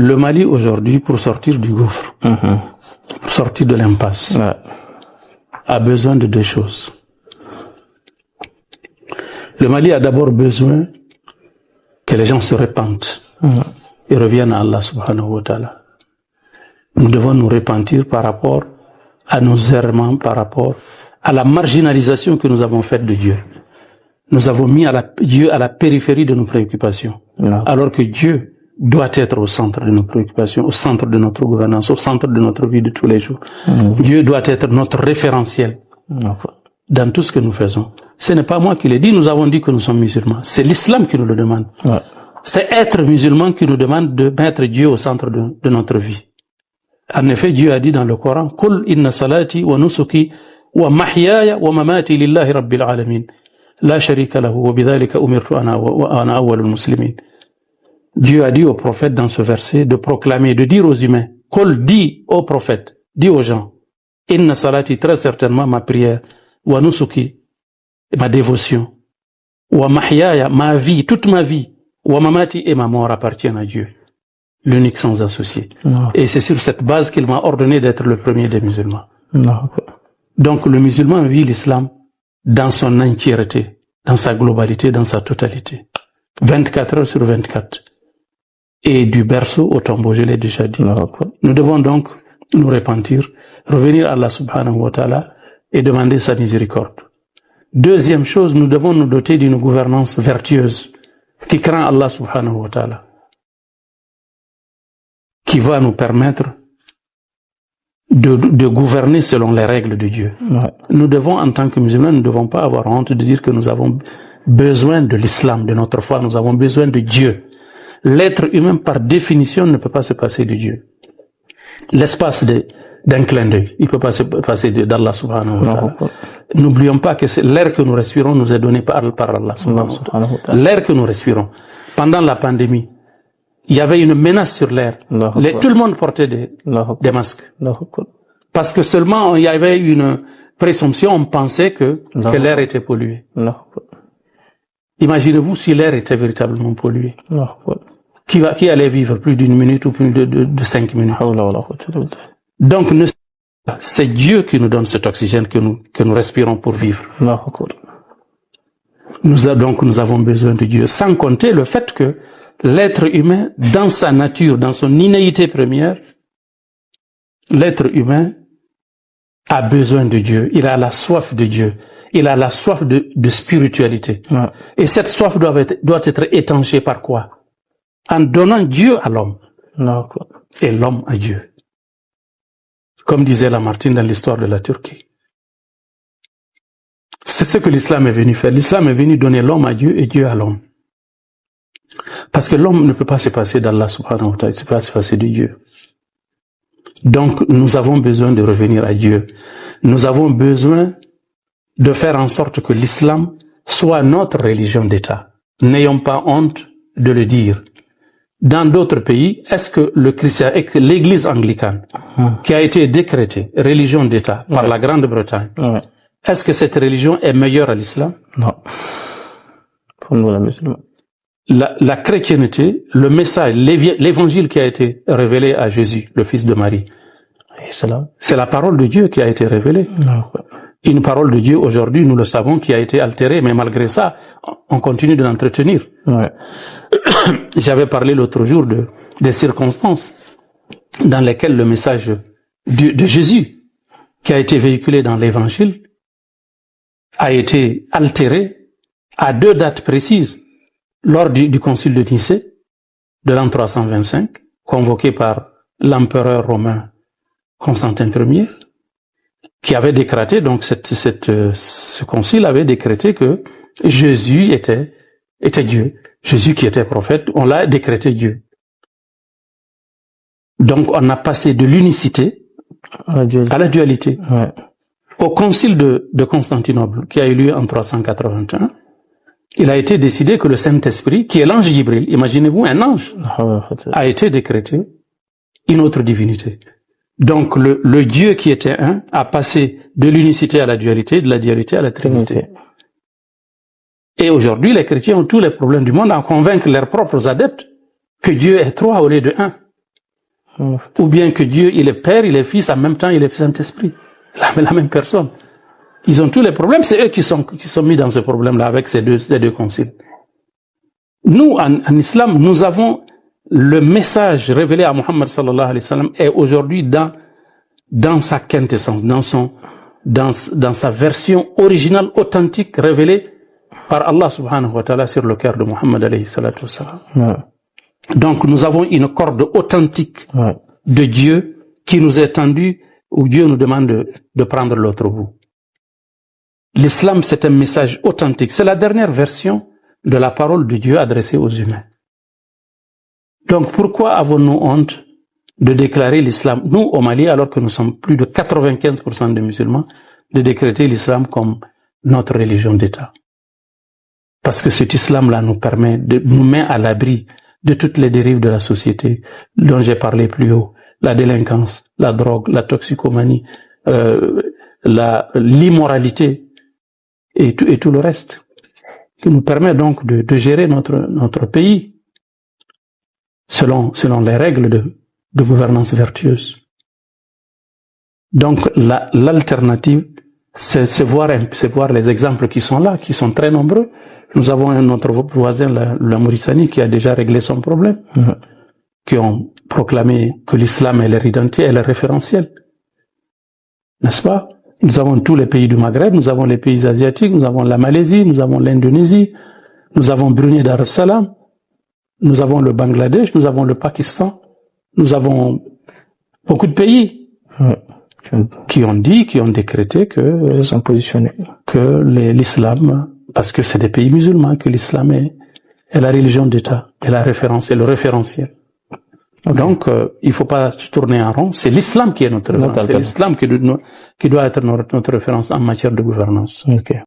Le Mali aujourd'hui, pour sortir du gouffre, pour sortir de l'impasse, a besoin de deux choses. Le Mali a d'abord besoin que les gens se repentent et reviennent à Allah subhanahu wa ta'ala. Nous devons nous repentir par rapport à nos errements, par rapport à la marginalisation que nous avons faite de Dieu. Nous avons mis Dieu à la périphérie de nos préoccupations, alors que Dieu doit être au centre de nos préoccupations, au centre de notre gouvernance, au centre de notre vie de tous les jours. Dieu doit être notre référentiel dans tout ce que nous faisons. Ce n'est pas moi qui l'ai dit, nous avons dit que nous sommes musulmans. C'est l'islam qui nous le demande. C'est être musulman qui nous demande de mettre Dieu au centre de notre vie. En effet, Dieu a dit dans le Coran, « Qul inna salati wa nusuki wa mahyaya wa mamati lillahi rabbil alamin. La sharika lahu wa bidhalika umirtu ana awwalul muslimin. » Dieu a dit au prophète dans ce verset de proclamer, de dire aux humains, « Qul, dis aux prophètes, dis aux gens, inna salati, très certainement ma prière, wa nusuki, ma dévotion, wa mahyaya, ma vie, toute ma vie, wa mamati et ma mort appartiennent à Dieu, l'unique sans associé. » Et c'est sur cette base qu'il m'a ordonné d'être le premier des musulmans. Donc le musulman vit l'islam dans son entièreté, dans sa globalité, dans sa totalité. 24 heures sur 24. Et du berceau au tombeau, je l'ai déjà dit. Nous devons donc nous repentir, revenir à Allah subhanahu wa ta'ala et demander sa miséricorde. Deuxième chose, nous devons nous doter d'une gouvernance vertueuse qui craint Allah subhanahu wa ta'ala, qui va nous permettre de gouverner selon les règles de Dieu. Nous devons, en tant que musulmans, nous ne devons pas avoir honte de dire que nous avons besoin de l'islam, de notre foi, nous avons besoin de Dieu. L'être humain, par définition, ne peut pas se passer de Dieu. L'espace d'un clin d'œil, il ne peut pas se passer d'Allah subhanahu wa ta'ala. N'oublions pas que l'air que nous respirons nous est donné par Allah subhanahu wa ta'ala. L'air que nous respirons. Pendant la pandémie, il y avait une menace sur l'air. Tout le monde portait des masques. Parce que seulement il y avait une présomption, on pensait que l'air était pollué. Imaginez-vous si l'air était véritablement pollué. Qui allait vivre plus d'une minute ou plus de 5 minutes. Donc c'est Dieu qui nous donne cet oxygène que nous respirons pour vivre. Nous avons besoin de Dieu. Sans compter le fait que l'être humain, dans sa nature, dans son innéité première, l'être humain a besoin de Dieu. Il a la soif de Dieu. Il a la soif de spiritualité. Et cette soif doit être étanchée par quoi? En donnant Dieu à l'homme. Et l'homme à Dieu. Comme disait Lamartine dans l'histoire de la Turquie. C'est ce que l'islam est venu faire. L'islam est venu donner l'homme à Dieu et Dieu à l'homme. Parce que l'homme ne peut pas se passer d'Allah subhanahu wa ta'ala, il ne peut pas se passer de Dieu. Donc, nous avons besoin de revenir à Dieu. Nous avons besoin de faire en sorte que l'islam soit notre religion d'État. N'ayons pas honte de le dire. Dans d'autres pays, est-ce que l'église anglicane, qui a été décrétée religion d'État par la Grande-Bretagne, est-ce que cette religion est meilleure à l'islam? Non. Pour nous, la musulmane. La chrétienté, le message, l'évangile qui a été révélé à Jésus, le fils de Marie, c'est la parole de Dieu qui a été révélée. Une parole de Dieu aujourd'hui, nous le savons, qui a été altérée, mais malgré ça, on continue de l'entretenir. J'avais parlé l'autre jour des circonstances dans lesquelles le message de Jésus, qui a été véhiculé dans l'évangile, a été altéré à 2 dates précises. Lors du concile de Nicée, de l'an 325, convoqué par l'empereur romain Constantin Ier, qui avait décrété, donc ce concile avait décrété que Jésus était Dieu. Jésus qui était prophète, on l'a décrété Dieu. Donc on a passé de l'unicité à la dualité. Au concile de Constantinople, qui a eu lieu en 381, il a été décidé que le Saint-Esprit, qui est l'ange Jibril, imaginez-vous un ange, a été décrété une autre divinité. Donc le Dieu qui était un a passé de l'unicité à la dualité, de la dualité à la trinité. Et aujourd'hui, les chrétiens ont tous les problèmes du monde à convaincre leurs propres adeptes que Dieu est 3 au lieu de 1. Ou bien que Dieu, il est Père, il est Fils, en même temps, il est Saint-Esprit. La même personne. Ils ont tous les problèmes. C'est eux qui sont mis dans ce problème-là avec ces deux conciles. Nous, en islam, nous avons le message révélé à Muhammad sallallahu alayhi wa sallam est aujourd'hui dans sa quintessence, dans sa version originale, authentique, révélée par Allah subhanahu wa ta'ala sur le cœur de Muhammad alayhi salatu wa salam. Ouais. Donc, nous avons une corde authentique de Dieu qui nous est tendue, où Dieu nous demande de prendre l'autre bout. L'islam, c'est un message authentique. C'est la dernière version de la parole de Dieu adressée aux humains. Donc, pourquoi avons-nous honte de déclarer l'islam, nous, au Mali, alors que nous sommes plus de 95% de musulmans, de décréter l'islam comme notre religion d'État? Parce que cet islam-là nous met à l'abri de toutes les dérives de la société dont j'ai parlé plus haut. La délinquance, la drogue, la toxicomanie, l'immoralité et tout le reste, qui nous permet donc de gérer notre pays selon les règles de gouvernance vertueuse. Donc l'alternative, c'est voir les exemples qui sont là, qui sont très nombreux. Nous avons notre voisin, la Mauritanie, qui a déjà réglé son problème, qui ont proclamé que l'islam est leur identité, est leur référentiel. N'est-ce pas? Nous avons tous les pays du Maghreb, nous avons les pays asiatiques, nous avons la Malaisie, nous avons l'Indonésie, nous avons Brunei Dar es Salaam, nous avons le Bangladesh, nous avons le Pakistan, nous avons beaucoup de pays qui ont décrété que sont positionnés, que l'islam, parce que c'est des pays musulmans, que l'islam est la religion d'État, est la référence, est le référentiel. Okay. Donc, il faut pas tourner en rond. C'est l'islam qui est notre référence. C'est l'islam qui doit être notre référence en matière de gouvernance. Okay.